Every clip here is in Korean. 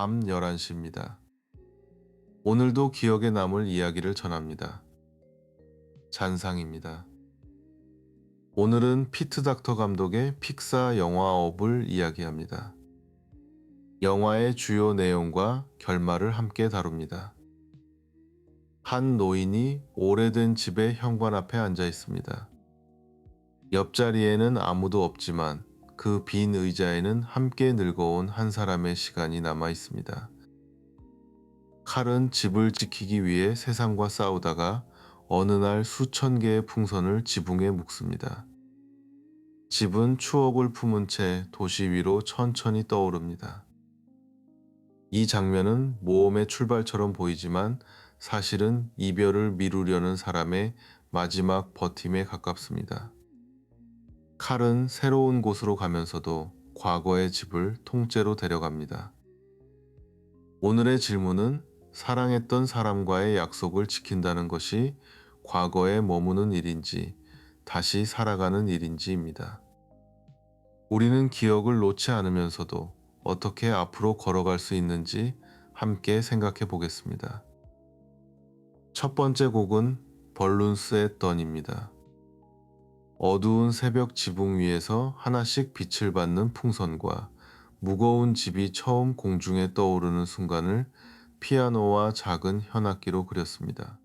밤 11시입니다. 오늘도 기억에 남을 이야기를 전합니다. 잔상입니다. 오늘은 피트 닥터 감독의 픽사 영화업을 이야기합니다. 영화의 주요 내용과 결말을 함께 다룹니다. 한 노인이 오래된 집의 현관 앞에 앉아 있습니다. 옆자리에는 아무도 없지만 그 빈 의자에는 함께 늙어온 한 사람의 시간이 남아 있습니다. 칼은 집을 지키기 위해 세상과 싸우다가 어느 날 수천 개의 풍선을 지붕에 묶습니다. 집은 추억을 품은 채 도시 위로 천천히 떠오릅니다. 이 장면은 모험의 출발처럼 보이지만 사실은 이별을 미루려는 사람의 마지막 버팀에 가깝습니다. 칼은 새로운 곳으로 가면서도 과거의 집을 통째로 데려갑니다. 오늘의 질문은 사랑했던 사람과의 약속을 지킨다는 것이 과거에 머무는 일인지 다시 살아가는 일인지입니다. 우리는 기억을 놓지 않으면서도 어떻게 앞으로 걸어갈 수 있는지 함께 생각해 보겠습니다. 첫 번째 곡은 벌룬스의 던입니다. 어두운 새벽 지붕 위에서 하나씩 빛을 받는 풍선과 무거운 집이 처음 공중에 떠오르는 순간을 피아노와 작은 현악기로 그렸습니다.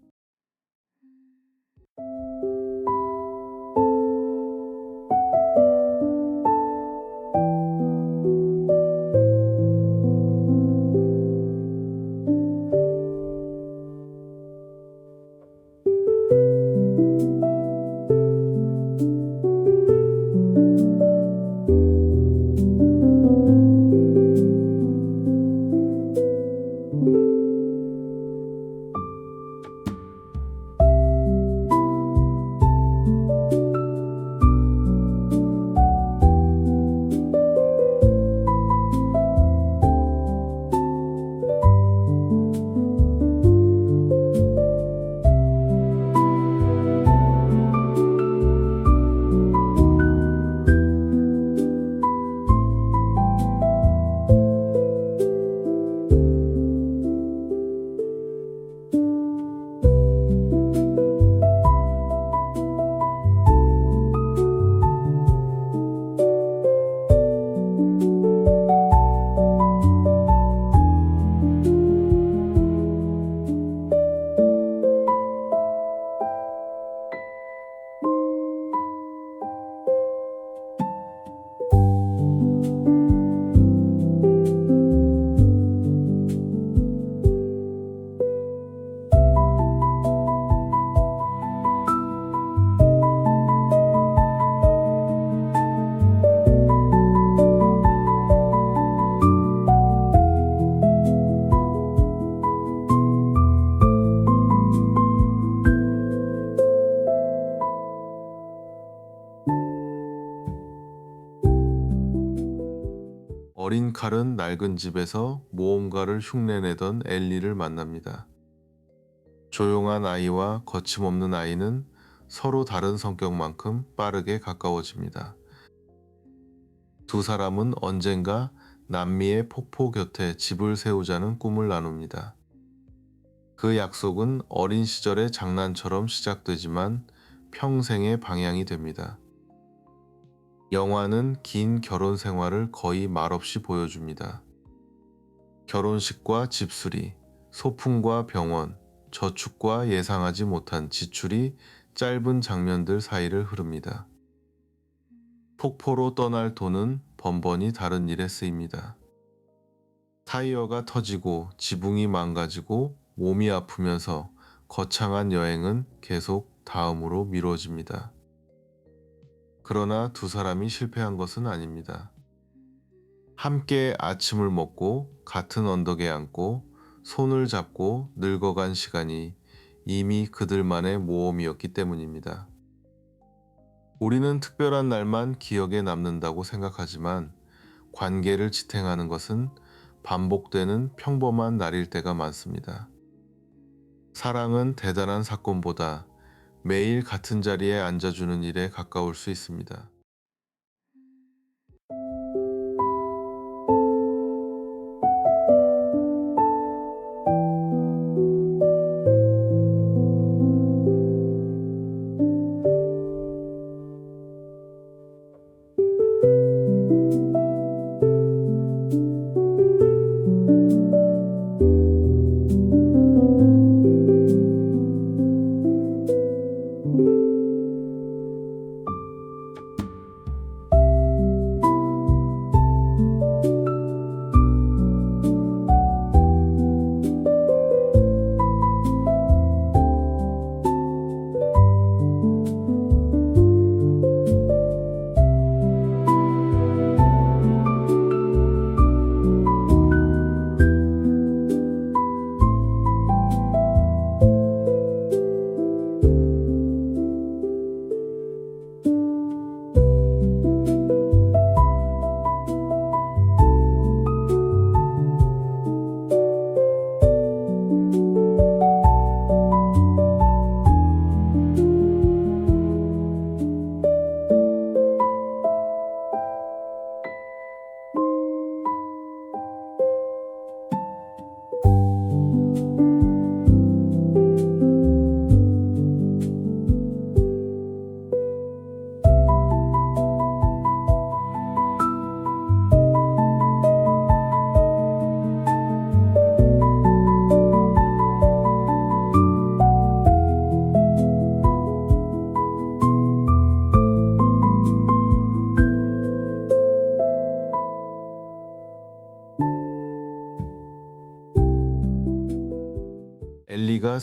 어린 칼은 낡은 집에서 모험가를 흉내내던 엘리를 만납니다. 조용한 아이와 거침없는 아이는 서로 다른 성격만큼 빠르게 가까워집니다. 두 사람은 언젠가 남미의 폭포 곁에 집을 세우자는 꿈을 나눕니다. 그 약속은 어린 시절의 장난처럼 시작되지만 평생의 방향이 됩니다. 영화는 긴 결혼 생활을 거의 말없이 보여줍니다. 결혼식과 집수리, 소풍과 병원, 저축과 예상하지 못한 지출이 짧은 장면들 사이를 흐릅니다. 폭포로 떠날 돈은 번번이 다른 일에 쓰입니다. 타이어가 터지고 지붕이 망가지고 몸이 아프면서 거창한 여행은 계속 다음으로 미뤄집니다. 그러나 두 사람이 실패한 것은 아닙니다. 함께 아침을 먹고 같은 언덕에 앉고 손을 잡고 늙어간 시간이 이미 그들만의 모험이었기 때문입니다. 우리는 특별한 날만 기억에 남는다고 생각하지만 관계를 지탱하는 것은 반복되는 평범한 날일 때가 많습니다. 사랑은 대단한 사건보다 매일 같은 자리에 앉아주는 일에 가까울 수 있습니다.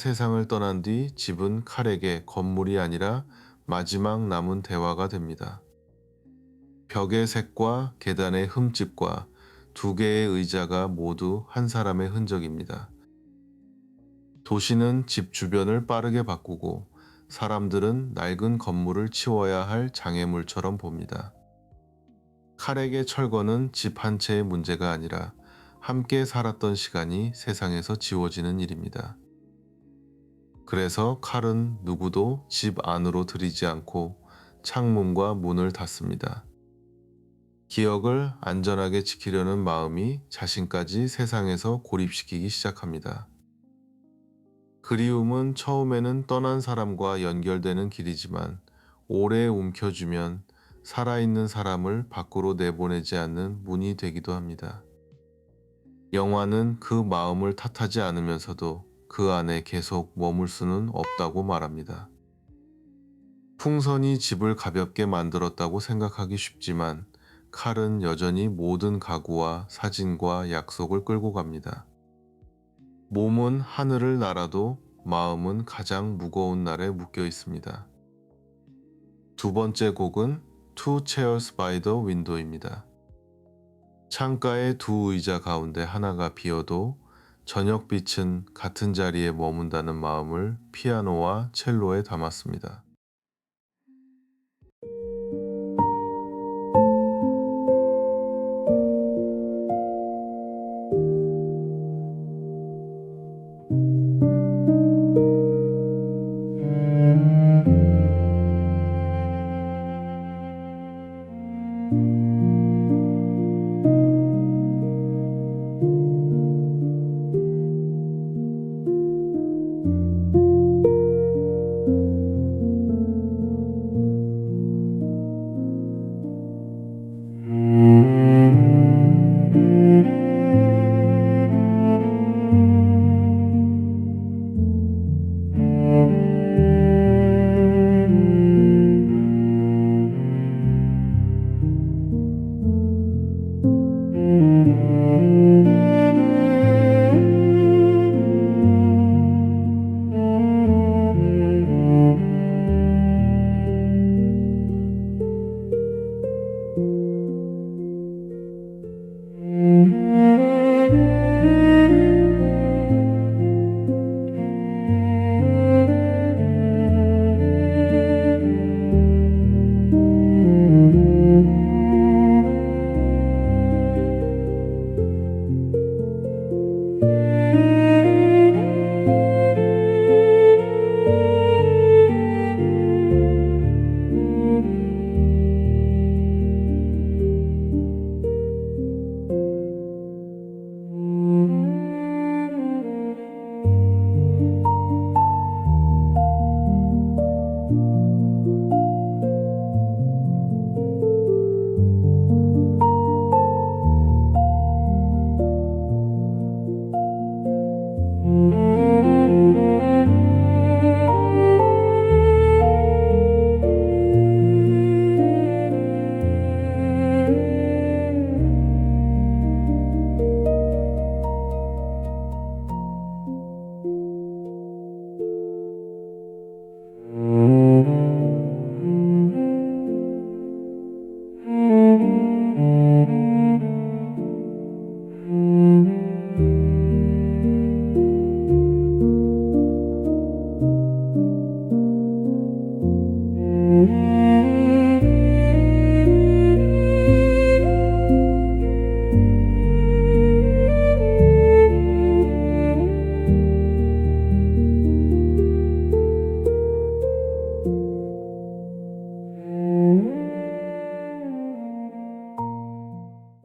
세상을 떠난 뒤 집은 칼에게 건물이 아니라 마지막 남은 대화가 됩니다. 벽의 색과 계단의 흠집과 두 개의 의자가 모두 한 사람의 흔적입니다. 도시는 집 주변을 빠르게 바꾸고 사람들은 낡은 건물을 치워야 할 장애물처럼 봅니다. 칼에게 철거는 집 한 채의 문제가 아니라 함께 살았던 시간이 세상에서 지워지는 일입니다. 그래서 칼은 누구도 집 안으로 들이지 않고 창문과 문을 닫습니다. 기억을 안전하게 지키려는 마음이 자신까지 세상에서 고립시키기 시작합니다. 그리움은 처음에는 떠난 사람과 연결되는 길이지만 오래 움켜쥐면 살아있는 사람을 밖으로 내보내지 않는 문이 되기도 합니다. 영화는 그 마음을 탓하지 않으면서도 그 안에 계속 머물 수는 없다고 말합니다. 풍선이 집을 가볍게 만들었다고 생각하기 쉽지만 칼은 여전히 모든 가구와 사진과 약속을 끌고 갑니다. 몸은 하늘을 날아도 마음은 가장 무거운 날에 묶여 있습니다. 두 번째 곡은 Two Chairs by the Window입니다. 창가의 두 의자 가운데 하나가 비어도 저녁빛은 같은 자리에 머문다는 마음을 피아노와 첼로에 담았습니다.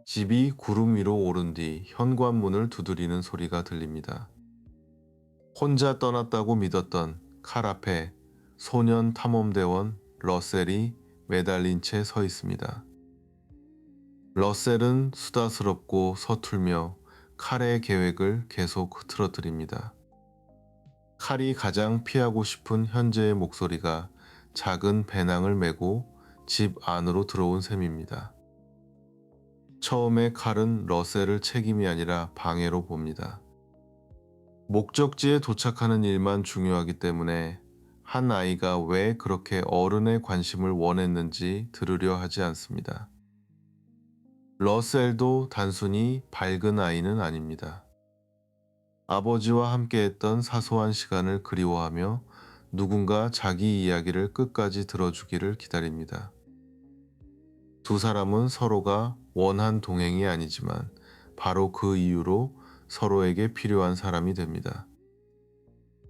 '집이 구름 위로 오른 뒤 현관문을 두드리는 소리가 들립니다. 혼자 떠났다고 믿었던 칼 앞에 소년 탐험대원 러셀이 매달린 채 서 있습니다. 러셀은 수다스럽고 서툴며 칼의 계획을 계속 흐트러뜨립니다. 칼이 가장 피하고 싶은 현재의 목소리가 작은 배낭을 메고 집 안으로 들어온 셈입니다. 처음에 칼은 러셀을 책임이 아니라 방해로 봅니다. 목적지에 도착하는 일만 중요하기 때문에 한 아이가 왜 그렇게 어른의 관심을 원했는지 들으려 하지 않습니다. 러셀도 단순히 밝은 아이는 아닙니다. 아버지와 함께했던 사소한 시간을 그리워하며 누군가 자기 이야기를 끝까지 들어주기를 기다립니다. 두 사람은 서로가 원한 동행이 아니지만 바로 그 이유로 서로에게 필요한 사람이 됩니다.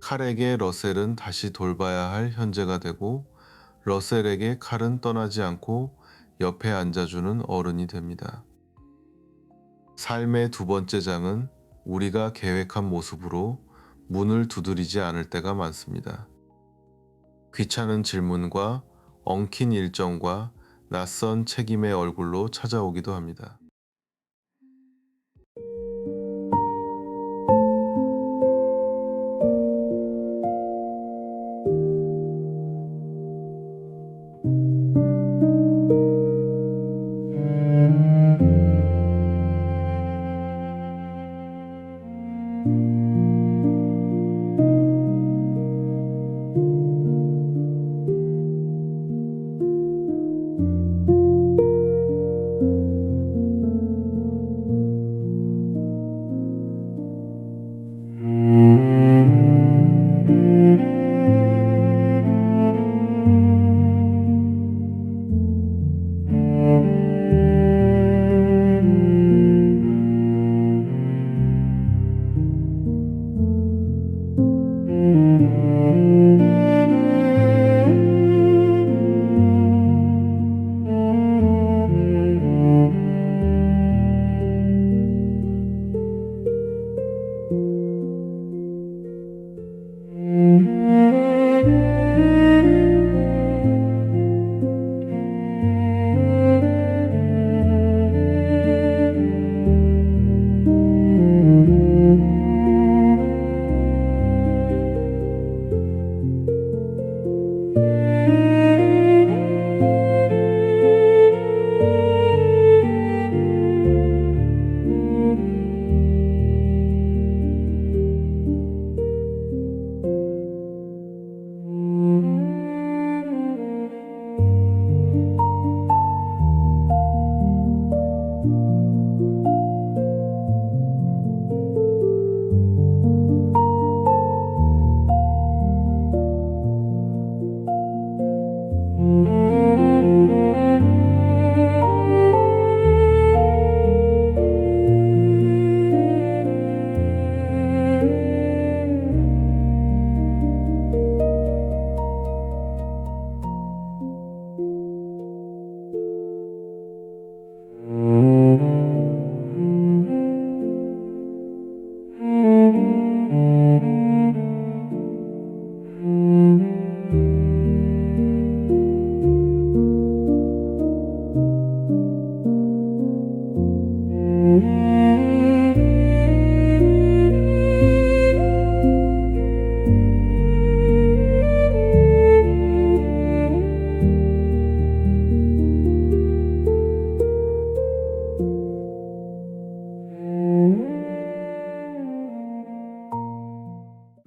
칼에게 러셀은 다시 돌봐야 할 현재가 되고, 러셀에게 칼은 떠나지 않고 옆에 앉아주는 어른이 됩니다. 삶의 두 번째 장은 우리가 계획한 모습으로 문을 두드리지 않을 때가 많습니다. 귀찮은 질문과 엉킨 일정과 낯선 책임의 얼굴로 찾아오기도 합니다.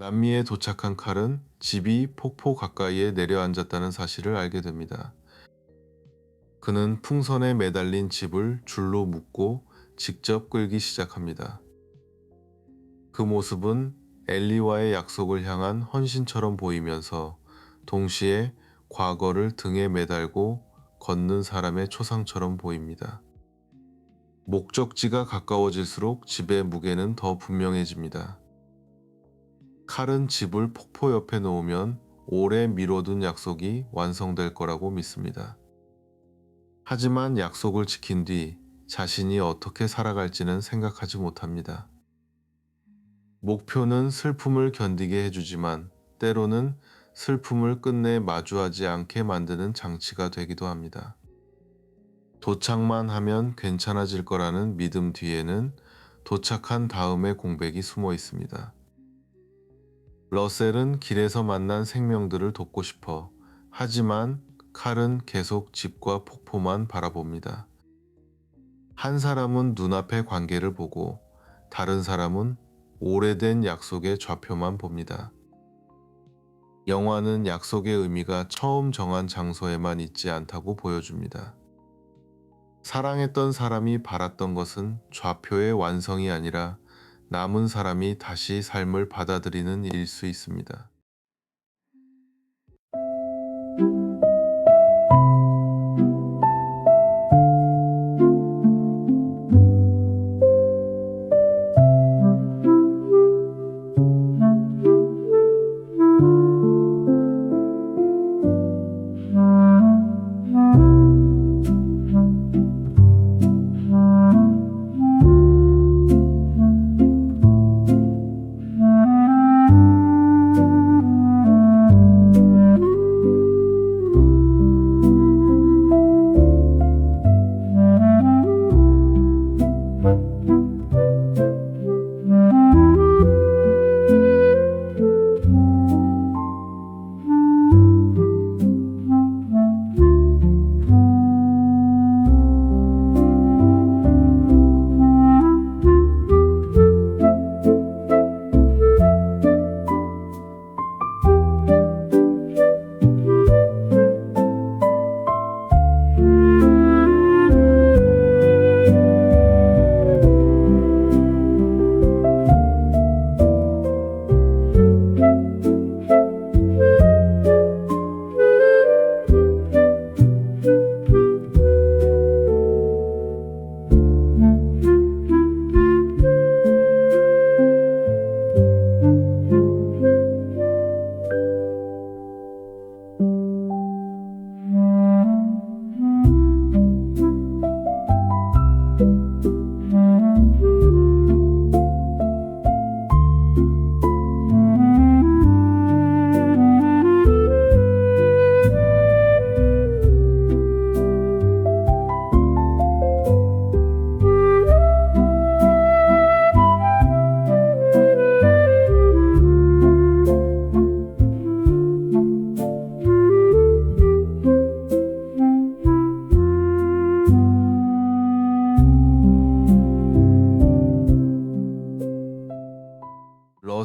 남미에 도착한 칼은 집이 폭포 가까이에 내려앉았다는 사실을 알게 됩니다. 그는 풍선에 매달린 집을 줄로 묶고 직접 끌기 시작합니다. 그 모습은 엘리와의 약속을 향한 헌신처럼 보이면서 동시에 과거를 등에 매달고 걷는 사람의 초상처럼 보입니다. 목적지가 가까워질수록 집의 무게는 더 분명해집니다. 칼은 집을 폭포 옆에 놓으면 오래 미뤄둔 약속이 완성될 거라고 믿습니다. 하지만 약속을 지킨 뒤 자신이 어떻게 살아갈지는 생각하지 못합니다. 목표는 슬픔을 견디게 해주지만 때로는 슬픔을 끝내 마주하지 않게 만드는 장치가 되기도 합니다. 도착만 하면 괜찮아질 거라는 믿음 뒤에는 도착한 다음의 공백이 숨어 있습니다. 러셀은 길에서 만난 생명들을 돕고 싶어 하지만 칼은 계속 집과 폭포만 바라봅니다. 한 사람은 눈앞의 관계를 보고 다른 사람은 오래된 약속의 좌표만 봅니다. 영화는 약속의 의미가 처음 정한 장소에만 있지 않다고 보여줍니다. 사랑했던 사람이 바랐던 것은 좌표의 완성이 아니라 남은 사람이 다시 삶을 받아들이는 일일 수 있습니다.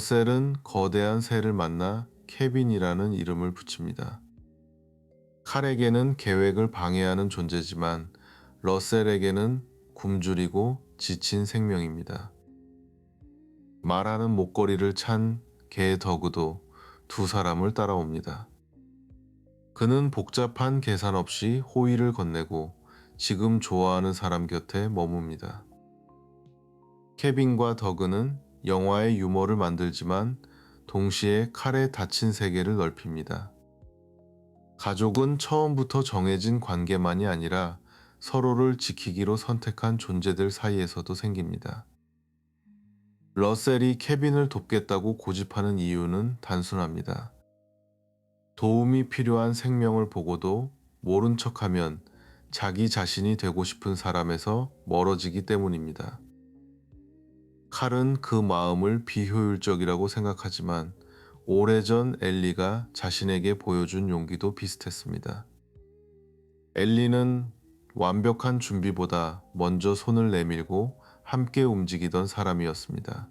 러셀은 거대한 새를 만나 케빈이라는 이름을 붙입니다. 칼에게는 계획을 방해하는 존재지만 러셀에게는 굶주리고 지친 생명입니다. 말하는 목걸이를 찬 개 더그도 두 사람을 따라옵니다. 그는 복잡한 계산 없이 호의를 건네고 지금 좋아하는 사람 곁에 머뭅니다. 케빈과 더그는 영화의 유머를 만들지만 동시에 칼에 닫힌 세계를 넓힙니다. 가족은 처음부터 정해진 관계만이 아니라 서로를 지키기로 선택한 존재들 사이에서도 생깁니다. 러셀이 케빈을 돕겠다고 고집하는 이유는 단순합니다. 도움이 필요한 생명을 보고도 모른 척하면 자기 자신이 되고 싶은 사람에서 멀어지기 때문입니다. 칼은 그 마음을 비효율적이라고 생각하지만 오래전 엘리가 자신에게 보여준 용기도 비슷했습니다. 엘리는 완벽한 준비보다 먼저 손을 내밀고 함께 움직이던 사람이었습니다.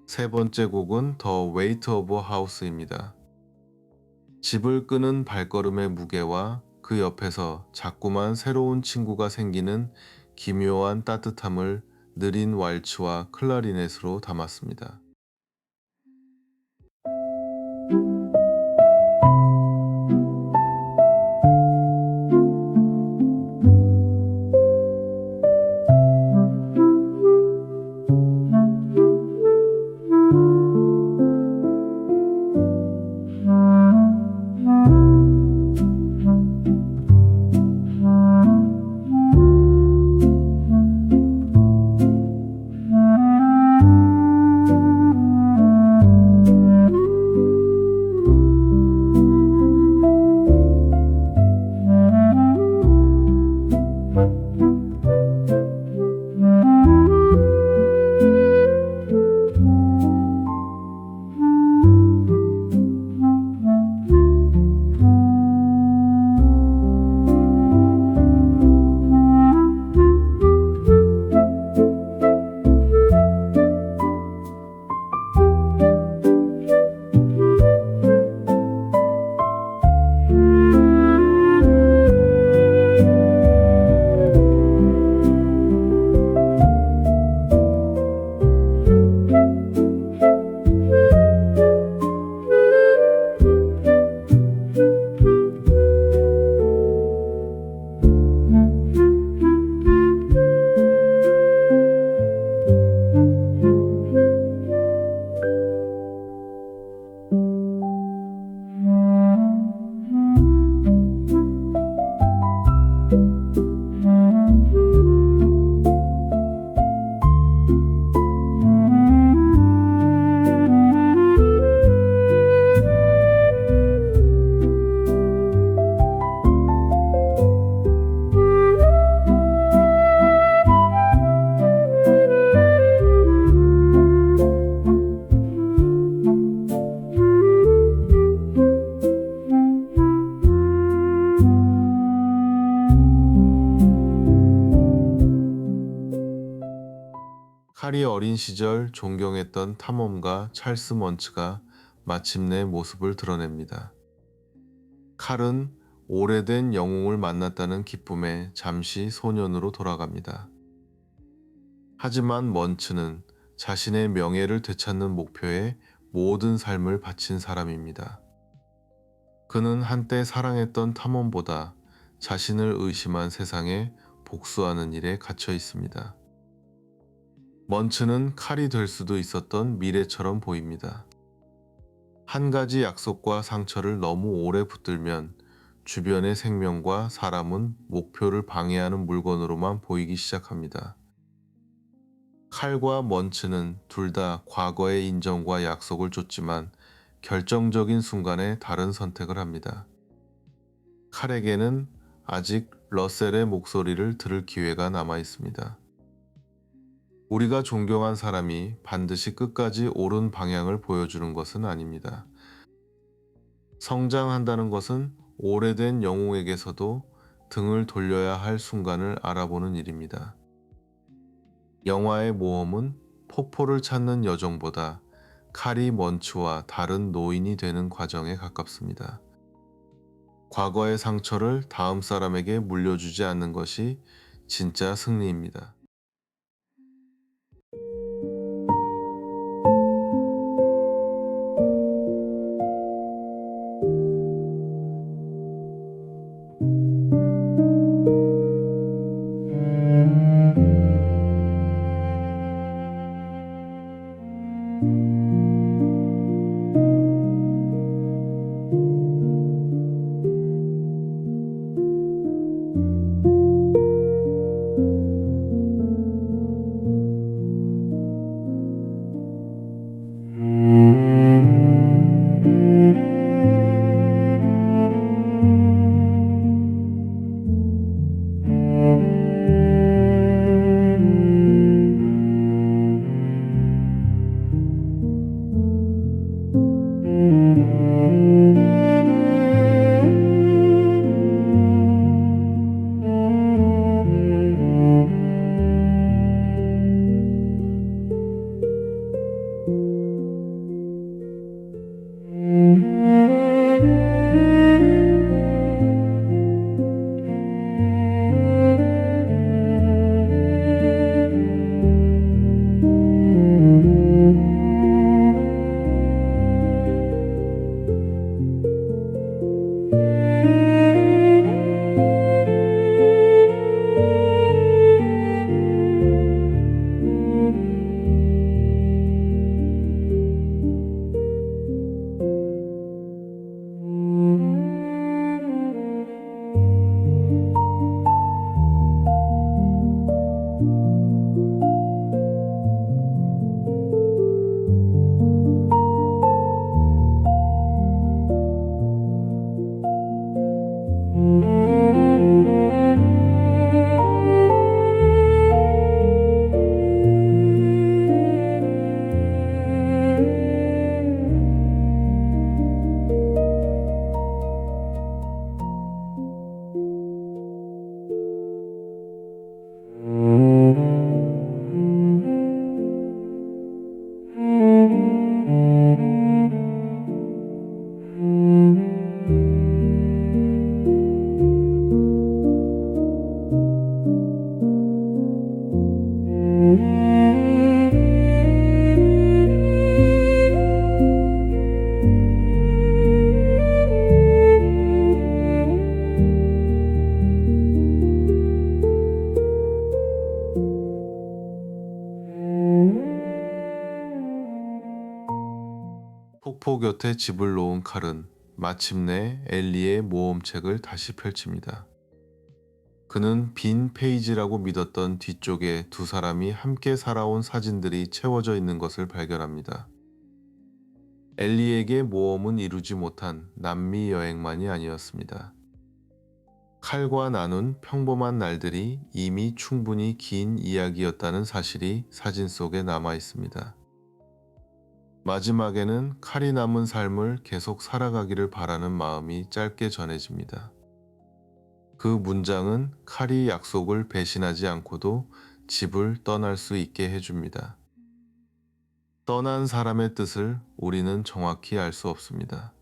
세 번째 곡은 더 웨이트 오브 하우스입니다. 집을 끄는 발걸음의 무게와 그 옆에서 자꾸만 새로운 친구가 생기는 기묘한 따뜻함을 느린 왈츠와 클라리넷으로 담았습니다. 칼이 어린 시절 존경했던 탐험가 찰스 먼츠가 마침내 모습을 드러냅니다. 칼은 오래된 영웅을 만났다는 기쁨에 잠시 소년으로 돌아갑니다. 하지만 먼츠는 자신의 명예를 되찾는 목표에 모든 삶을 바친 사람입니다. 그는 한때 사랑했던 탐험보다 자신을 의심한 세상에 복수하는 일에 갇혀 있습니다. 먼츠는 칼이 될 수도 있었던 미래처럼 보입니다. 한 가지 약속과 상처를 너무 오래 붙들면 주변의 생명과 사람은 목표를 방해하는 물건으로만 보이기 시작합니다. 칼과 먼츠는 둘 다 과거의 인정과 약속을 쫓지만 결정적인 순간에 다른 선택을 합니다. 칼에게는 아직 러셀의 목소리를 들을 기회가 남아 있습니다. 우리가 존경한 사람이 반드시 끝까지 옳은 방향을 보여주는 것은 아닙니다. 성장한다는 것은 오래된 영웅에게서도 등을 돌려야 할 순간을 알아보는 일입니다. 영화의 모험은 폭포를 찾는 여정보다 칼이 먼츠와 다른 노인이 되는 과정에 가깝습니다. 과거의 상처를 다음 사람에게 물려주지 않는 것이 진짜 승리입니다. 폭포 곁에 집을 놓은 칼은 마침내 엘리의 모험책을 다시 펼칩니다. 그는 빈 페이지라고 믿었던 뒤쪽에 두 사람이 함께 살아온 사진들이 채워져 있는 것을 발견합니다. 엘리에게 모험은 이루지 못한 남미 여행만이 아니었습니다. 칼과 나눈 평범한 날들이 이미 충분히 긴 이야기였다는 사실이 사진 속에 남아 있습니다. 마지막에는 칼이 남은 삶을 계속 살아가기를 바라는 마음이 짧게 전해집니다. 그 문장은 칼이 약속을 배신하지 않고도 집을 떠날 수 있게 해줍니다. 떠난 사람의 뜻을 우리는 정확히 알 수 없습니다.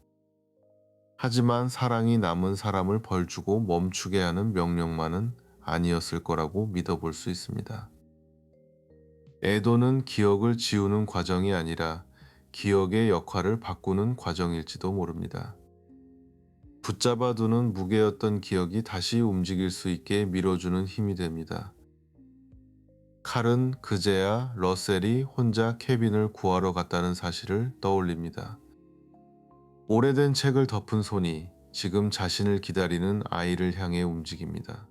하지만 사랑이 남은 사람을 벌주고 멈추게 하는 명령만은 아니었을 거라고 믿어볼 수 있습니다. 애도는 기억을 지우는 과정이 아니라 기억의 역할을 바꾸는 과정일지도 모릅니다. 붙잡아두는 무게였던 기억이 다시 움직일 수 있게 밀어주는 힘이 됩니다. 칼은 그제야 러셀이 혼자 케빈을 구하러 갔다는 사실을 떠올립니다. 오래된 책을 덮은 손이 지금 자신을 기다리는 아이를 향해 움직입니다.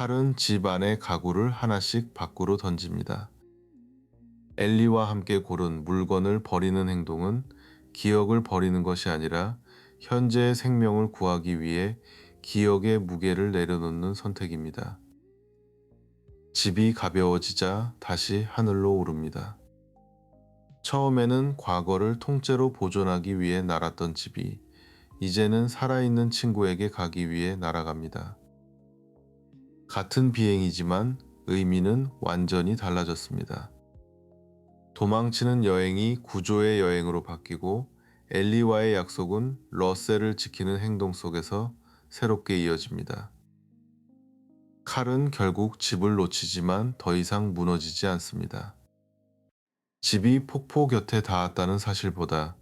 칼은 집 안의 가구를 하나씩 밖으로 던집니다. 엘리와 함께 고른 물건을 버리는 행동은 기억을 버리는 것이 아니라 현재의 생명을 구하기 위해 기억의 무게를 내려놓는 선택입니다. 집이 가벼워지자 다시 하늘로 오릅니다. 처음에는 과거를 통째로 보존하기 위해 날았던 집이 이제는 살아있는 친구에게 가기 위해 날아갑니다. 같은 비행이지만 의미는 완전히 달라졌습니다. 도망치는 여행이 구조의 여행으로 바뀌고 엘리와의 약속은 러셀을 지키는 행동 속에서 새롭게 이어집니다. 칼은 결국 집을 놓치지만 더 이상 무너지지 않습니다. 집이 폭포 곁에 닿았다는 사실보다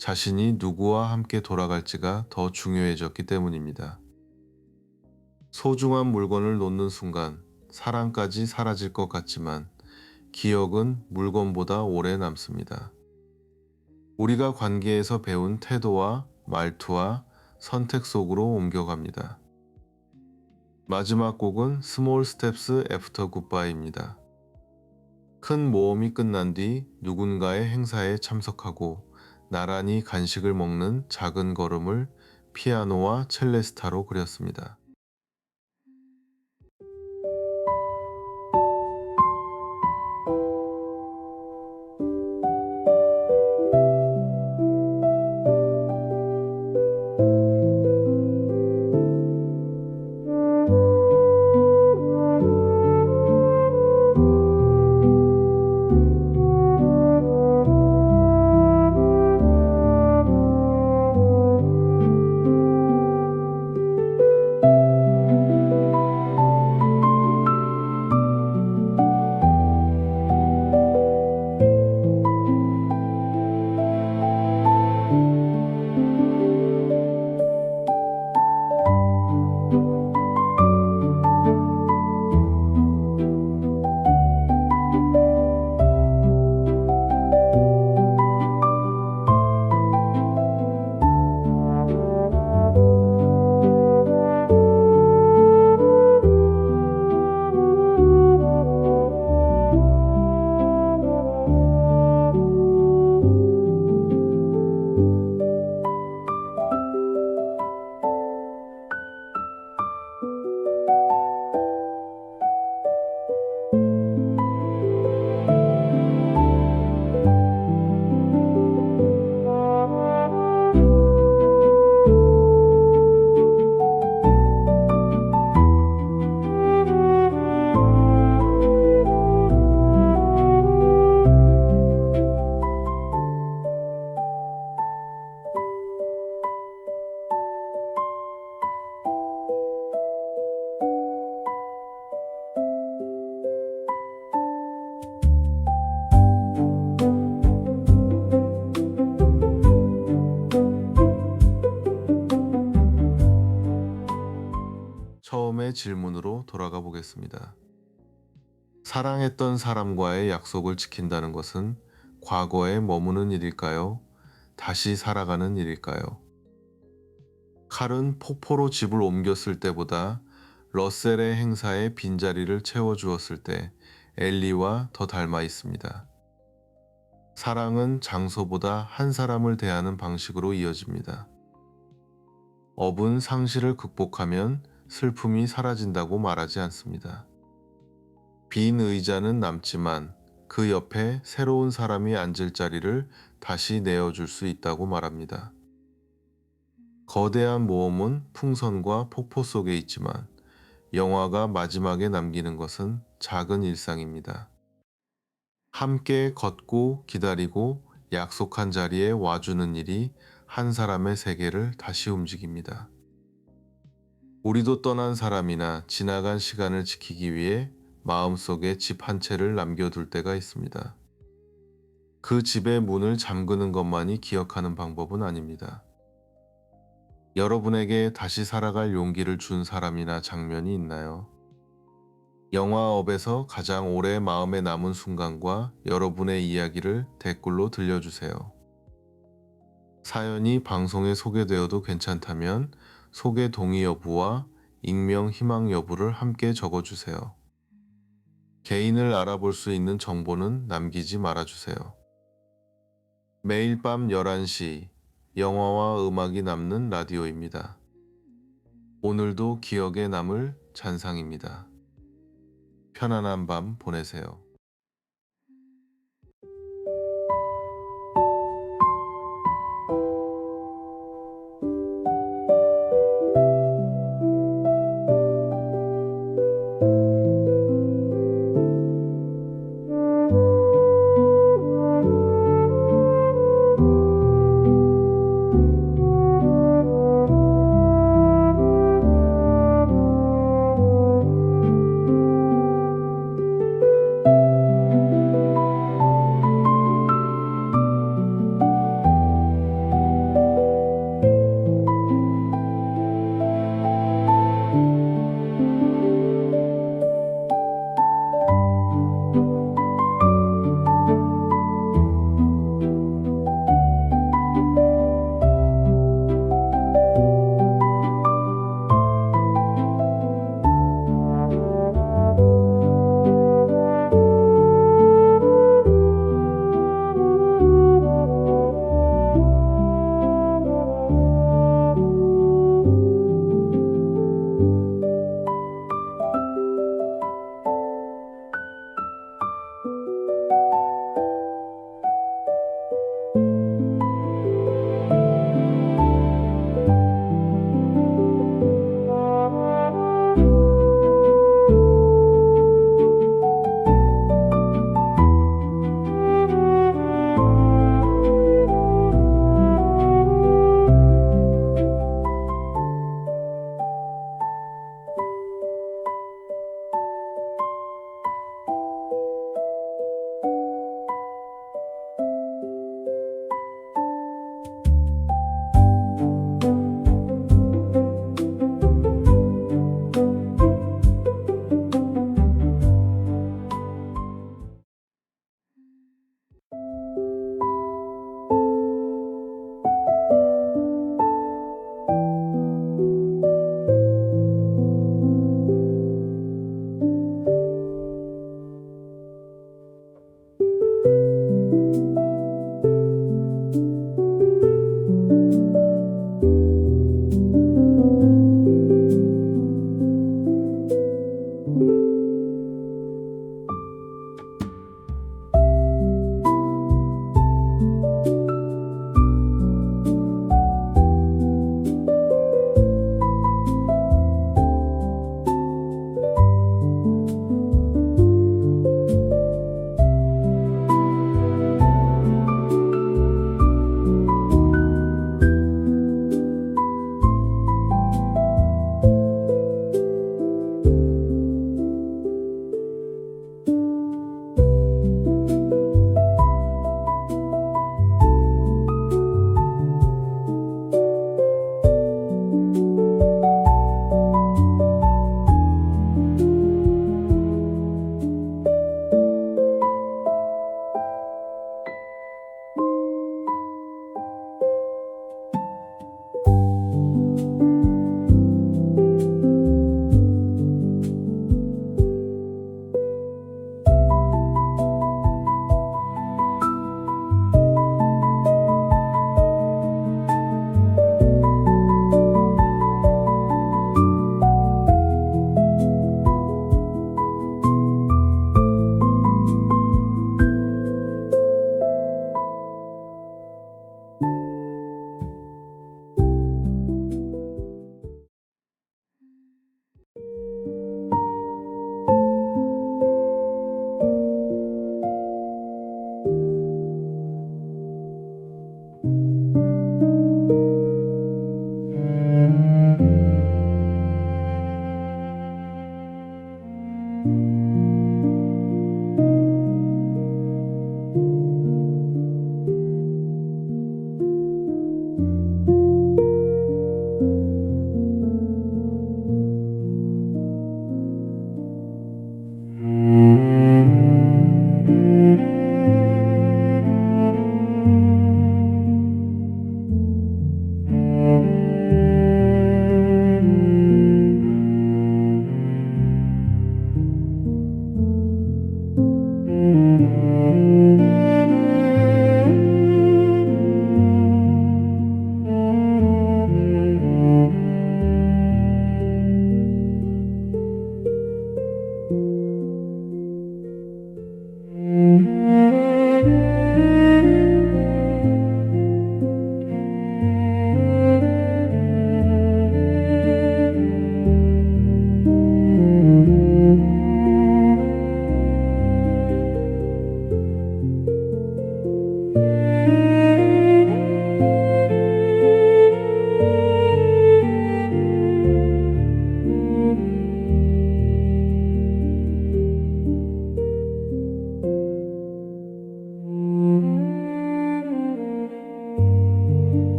자신이 누구와 함께 돌아갈지가 더 중요해졌기 때문입니다. 소중한 물건을 놓는 순간 사랑까지 사라질 것 같지만 기억은 물건보다 오래 남습니다. 우리가 관계에서 배운 태도와 말투와 선택 속으로 옮겨갑니다. 마지막 곡은 Small Steps After Goodbye입니다. 큰 모험이 끝난 뒤 누군가의 행사에 참석하고 나란히 간식을 먹는 작은 걸음을 피아노와 첼레스타로 그렸습니다. 번의 질문으로 돌아가 보겠습니다. 사랑했던 사람과의 약속을 지킨다는 것은 과거에 머무는 일일까요? 다시 살아가는 일일까요? 칼은 폭포로 집을 옮겼을 때보다 러셀의 행사에 빈자리를 채워주었을 때 엘리와 더 닮아 있습니다. 사랑은 장소보다 한 사람을 대하는 방식으로 이어집니다. 업은 상실을 극복하면 슬픔이 사라진다고 말하지 않습니다. 빈 의자는 남지만 그 옆에 새로운 사람이 앉을 자리를 다시 내어줄 수 있다고 말합니다. 거대한 모험은 풍선과 폭포 속에 있지만 영화가 마지막에 남기는 것은 작은 일상입니다. 함께 걷고 기다리고 약속한 자리에 와주는 일이 한 사람의 세계를 다시 움직입니다. 우리도 떠난 사람이나 지나간 시간을 지키기 위해 마음속에 집 한 채를 남겨둘 때가 있습니다. 그 집의 문을 잠그는 것만이 기억하는 방법은 아닙니다. 여러분에게 다시 살아갈 용기를 준 사람이나 장면이 있나요? 영화업에서 가장 오래 마음에 남은 순간과 여러분의 이야기를 댓글로 들려주세요. 사연이 방송에 소개되어도 괜찮다면 소개 동의 여부와 익명 희망 여부를 함께 적어주세요. 개인을 알아볼 수 있는 정보는 남기지 말아주세요. 매일 밤 11시 영화와 음악이 남는 라디오입니다. 오늘도 기억에 남을 잔상입니다. 편안한 밤 보내세요.